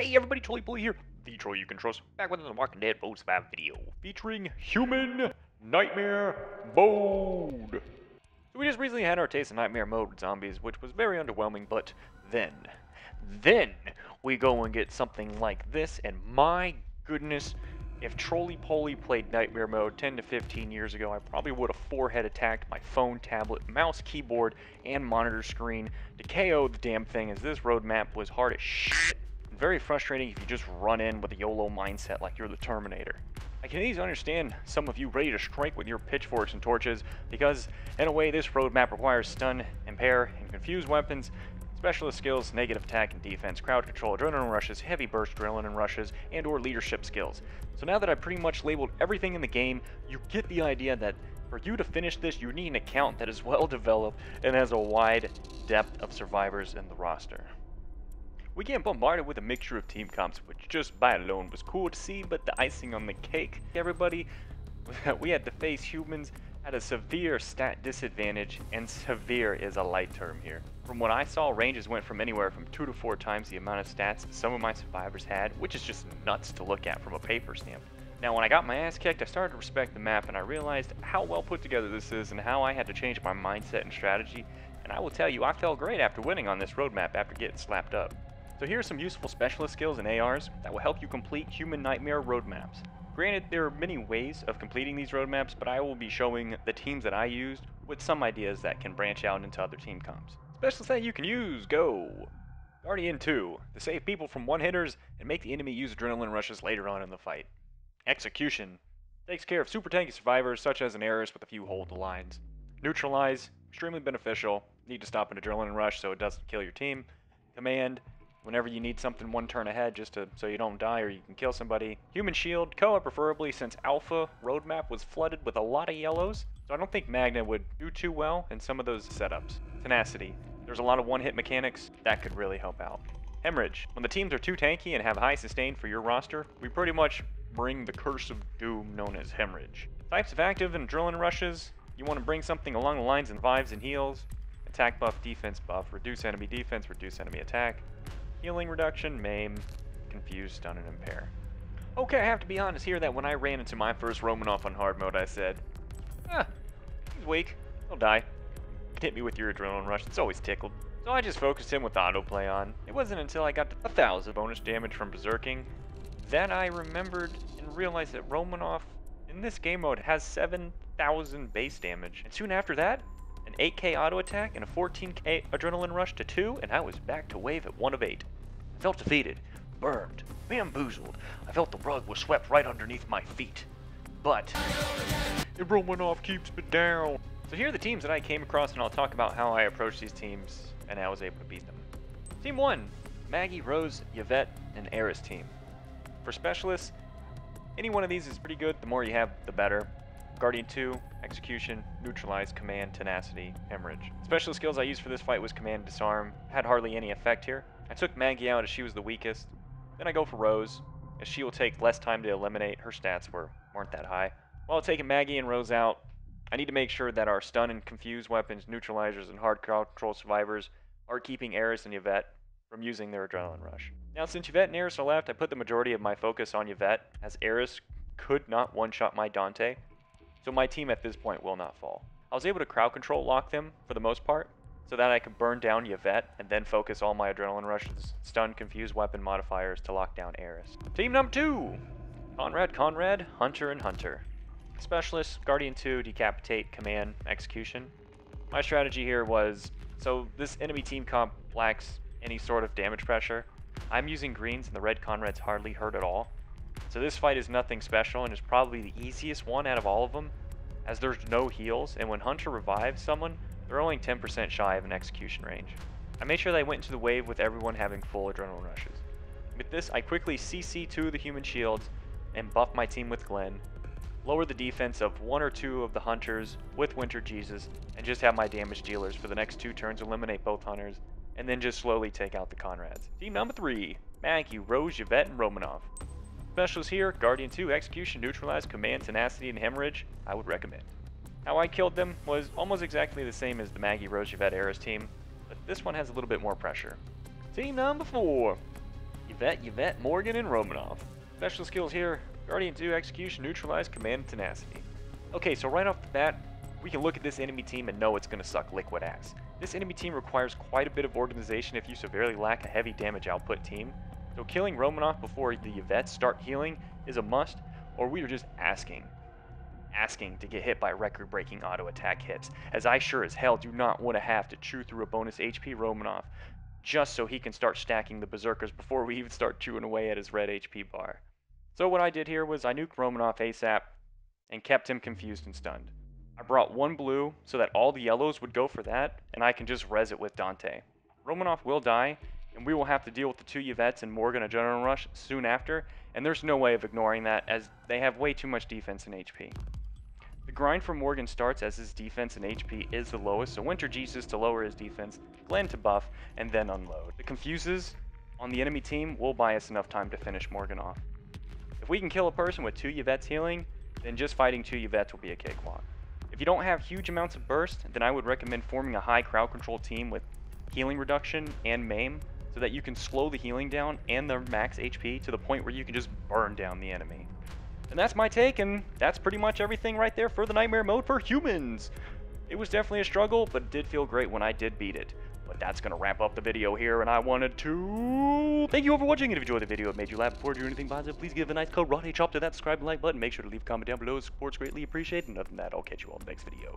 Hey everybody, Trolley Boy here, the Troll you can trust, back with another Walking Dead Mode Survival video, featuring Human Nightmare Mode. So we just recently had our taste of Nightmare Mode with zombies, which was very underwhelming, but then we go and get something like this, and my goodness, if Trolley Poly played Nightmare Mode 10 to 15 years ago, I probably would have forehead attacked my phone, tablet, mouse, keyboard, and monitor screen to KO the damn thing, as this roadmap was hard as shit. Very frustrating if you just run in with a YOLO mindset like you're the Terminator. I can easily understand some of you ready to strike with your pitchforks and torches, because in a way this roadmap requires stun, impair, and confuse weapons, specialist skills, negative attack and defense, crowd control, adrenaline rushes, heavy burst adrenaline rushes, and or leadership skills. So now that I've pretty much labeled everything in the game, you get the idea that for you to finish this, you need an account that is well developed and has a wide depth of survivors in the roster. We get bombarded with a mixture of team comps, which just by alone was cool to see, but the icing on the cake, everybody, we had to face humans at a severe stat disadvantage, and severe is a light term here. From what I saw, ranges went from anywhere from 2 to 4 times the amount of stats some of my survivors had, which is just nuts to look at from a paper stamp. Now when I got my ass kicked, I started to respect the map, and I realized how well put together this is and how I had to change my mindset and strategy, and I will tell you, I felt great after winning on this roadmap after getting slapped up. So here are some useful specialist skills and ARs that will help you complete Human Nightmare roadmaps. Granted, there are many ways of completing these roadmaps, but I will be showing the teams that I used with some ideas that can branch out into other team comps. Specialists that you can use, go! Guardian 2, to save people from one-hitters and make the enemy use adrenaline rushes later on in the fight. Execution, takes care of super tanky survivors such as an Eris with a few hold the lines. Neutralize, extremely beneficial, need to stop an adrenaline rush so it doesn't kill your team. Command, whenever you need something one turn ahead so you don't die or you can kill somebody. Human Shield, Koa preferably, since Alpha roadmap was flooded with a lot of yellows, so I don't think Magna would do too well in some of those setups. Tenacity, there's a lot of one-hit mechanics, that could really help out. Hemorrhage, when the teams are too tanky and have high sustain for your roster, we pretty much bring the curse of doom known as Hemorrhage. Types of active and adrenaline rushes, you want to bring something along the lines of Vives and Heals, attack buff, defense buff, reduce enemy defense, reduce enemy attack, healing reduction, maim, confuse, stun, and impair. Okay, I have to be honest here that when I ran into my first Romanoff on hard mode, I said, he's weak, he'll die. Hit me with your adrenaline rush, it's always tickled. So I just focused him with autoplay on. It wasn't until I got to 1,000 bonus damage from berserking that I remembered and realized that Romanoff in this game mode has 7,000 base damage. And soon after that, an 8k auto attack and a 14k adrenaline rush to 2, and I was back to wave at 1 of 8. I felt defeated, burned, bamboozled. I felt the rug was swept right underneath my feet. But Romanoff keeps me down. So here are the teams that I came across, and I'll talk about how I approached these teams and how I was able to beat them. Team 1, Maggie, Rose, Yvette, and Eris team. For specialists, any one of these is pretty good. The more you have, the better. Guardian 2, Execution, Neutralize, Command, Tenacity, Hemorrhage. Special skills I used for this fight was Command, Disarm. Had hardly any effect here. I took Maggie out as she was the weakest. Then I go for Rose, as she will take less time to eliminate. Her stats weren't that high. While taking Maggie and Rose out, I need to make sure that our stun and confuse weapons, neutralizers, and hard control survivors are keeping Eris and Yvette from using their adrenaline rush. Now since Yvette and Eris are left, I put the majority of my focus on Yvette, as Eris could not one-shot my Dante. So my team at this point will not fall. I was able to crowd control lock them for the most part, so that I could burn down Yvette and then focus all my adrenaline rushes, stun, confuse weapon modifiers to lock down Eris. Team number 2! Conrad, Hunter, and Hunter. Specialists, Guardian 2, Decapitate, Command, Execution. My strategy here was, so this enemy team comp lacks any sort of damage pressure. I'm using greens and the red Conrads hardly hurt at all. So this fight is nothing special and is probably the easiest one out of all of them, as there's no heals, and when Hunter revives someone, they're only 10% shy of an execution range. I made sure that I went into the wave with everyone having full adrenaline rushes. With this, I quickly CC 2 of the human shields and buff my team with Glenn, lower the defense of 1 or 2 of the Hunters with Winter Jesus, and just have my damage dealers for the next 2 turns eliminate both Hunters, and then just slowly take out the Conrads. Team number 3, Maggie, Rose, Yvette, and Romanoff. Specialists here, Guardian 2, Execution, Neutralize, Command, Tenacity, and Hemorrhage, I would recommend. How I killed them was almost exactly the same as the Maggie, Rose, Yvette, Eris team, but this one has a little bit more pressure. Team number 4, Yvette, Yvette, Morgan, and Romanov. Special skills here: Guardian 2, Execution, Neutralize, Command, and Tenacity. Okay, so right off the bat, we can look at this enemy team and know it's going to suck liquid ass. This enemy team requires quite a bit of organization if you severely lack a heavy damage output team. So killing Romanov before the Yvettes start healing is a must, or we are just asking to get hit by record-breaking auto attack hits, as I sure as hell do not want to have to chew through a bonus HP Romanov just so he can start stacking the Berserkers before we even start chewing away at his red HP bar. So what I did here was I nuked Romanov ASAP and kept him confused and stunned. I brought one blue so that all the yellows would go for that, and I can just res it with Dante. Romanov will die, and we will have to deal with the 2 Yvettes and Morgan Adrenaline Rush soon after, and there's no way of ignoring that as they have way too much defense and HP. The grind for Morgan starts as his defense and HP is the lowest, so Winter Jesus to lower his defense, Glenn to buff, and then unload. The confuses on the enemy team will buy us enough time to finish Morgan off. If we can kill a person with 2 Yvettes healing, then just fighting 2 Yvettes will be a cakewalk. If you don't have huge amounts of burst, then I would recommend forming a high crowd control team with healing reduction and maim, so that you can slow the healing down and their max HP to the point where you can just burn down the enemy. And that's my take, and that's pretty much everything right there for the Nightmare mode for humans. It was definitely a struggle, but it did feel great when I did beat it. But that's going to wrap up the video here, and I wanted to thank you all for watching. And if you enjoyed the video, it made you laugh before you do anything positive, please give a nice cold Ronnie chop to that subscribe and like button. Make sure to leave a comment down below. Support's greatly appreciated. And other than that, I'll catch you all in the next video.